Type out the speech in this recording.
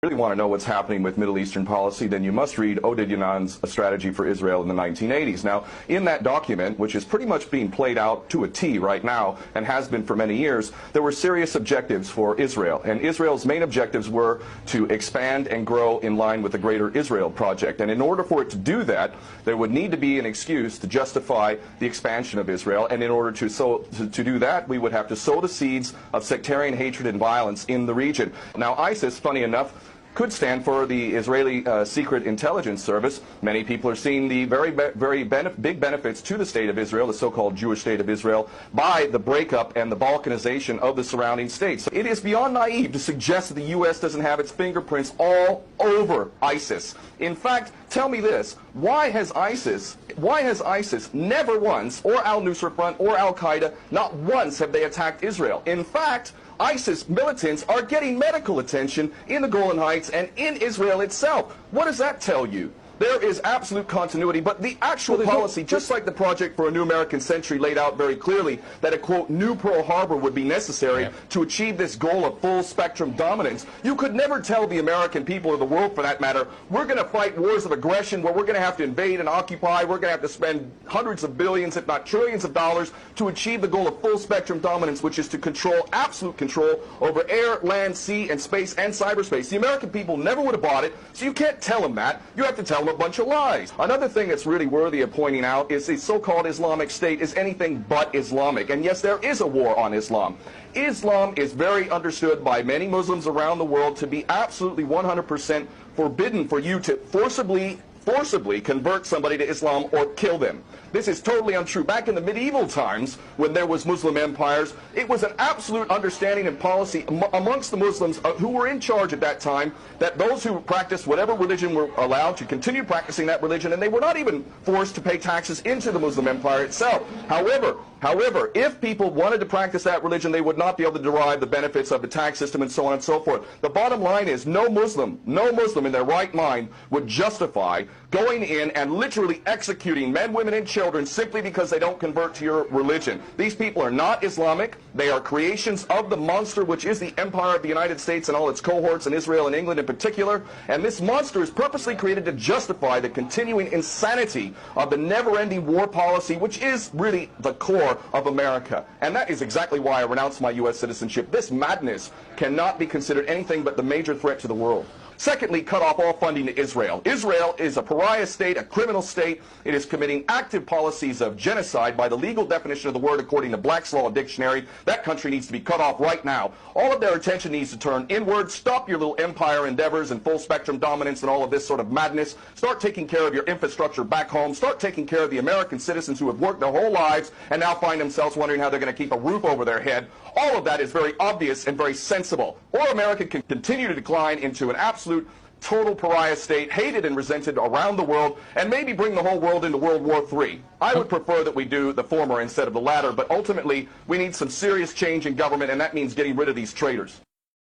Really want to know what's happening with Middle Eastern policy, then you must read Oded Younan's A Strategy for Israel in the 1980s. Now, in that document, which is pretty much being played out to a T right now and has been for many years, there were serious objectives for Israel. And Israel's main objectives were to expand and grow in line with the Greater Israel Project. And in order for it to do that, there would need to be an excuse to justify the expansion of Israel. And in order to do that, we would have to sow the seeds of sectarian hatred and violence in the region. Now, ISIS, funny enough, could stand for the Israeli Secret Intelligence Service. Many people are seeing the very big benefits to the state of Israel, the so-called Jewish state of Israel, by the breakup and the balkanization of the surrounding states. So it is beyond naive to suggest that the U.S. doesn't have its fingerprints all over ISIS. In fact, tell me this, why has ISIS never once, or al-Nusra Front or al-Qaeda, not once have they attacked Israel? In fact, ISIS militants are getting medical attention in the Golan Heights and in Israel itself. What does that tell you? There is absolute continuity, but the actual policy, just like the Project for a New American Century laid out very clearly, that a, quote, new Pearl Harbor would be necessary to achieve this goal of full-spectrum dominance. You could never tell the American people, or the world for that matter, we're going to fight wars of aggression where we're going to have to invade and occupy, we're going to have to spend hundreds of billions, if not trillions of dollars to achieve the goal of full-spectrum dominance, which is to control, absolute control over air, land, sea, and space, and cyberspace. The American people never would have bought it, so you can't tell them that. You have to tell them a bunch of lies. Another thing that's really worthy of pointing out is the so-called Islamic State is anything but Islamic. And yes, there is a war on Islam. Islam is very understood by many Muslims around the world to be absolutely 100% forbidden for you to forcibly convert somebody to Islam or kill them. This is totally untrue. Back in the medieval times, when there was Muslim empires, it was an absolute understanding and policy amongst the Muslims who were in charge at that time that those who practiced whatever religion were allowed to continue practicing that religion, and they were not even forced to pay taxes into the Muslim empire itself. However, if people wanted to practice that religion, they would not be able to derive the benefits of the tax system and so on and so forth. The bottom line is no Muslim in their right mind would justify going in and literally executing men, women, and children simply because they don't convert to your religion. These people are not Islamic. They are creations of the monster, which is the empire of the United States and all its cohorts in Israel and England in particular. And this monster is purposely created to justify the continuing insanity of the never-ending war policy, which is really the core of America. And that is exactly why I renounce my U.S. citizenship. This madness cannot be considered anything but the major threat to the world. Secondly, cut off all funding to Israel. Israel is a pariah state, a criminal state. It is committing active policies of genocide by the legal definition of the word according to Black's Law Dictionary. That country needs to be cut off right now. All of their attention needs to turn inward. Stop your little empire endeavors and full-spectrum dominance and all of this sort of madness. Start taking care of your infrastructure back home. Start taking care of the American citizens who have worked their whole lives and now find themselves wondering how they're going to keep a roof over their head. All of that is very obvious and very sensible. Or America can continue to decline into an absolute total pariah state, hated and resented around the world, and maybe bring the whole world into World War III. I would prefer that we do the former instead of the latter, but ultimately we need some serious change in government, and that means getting rid of these traitors.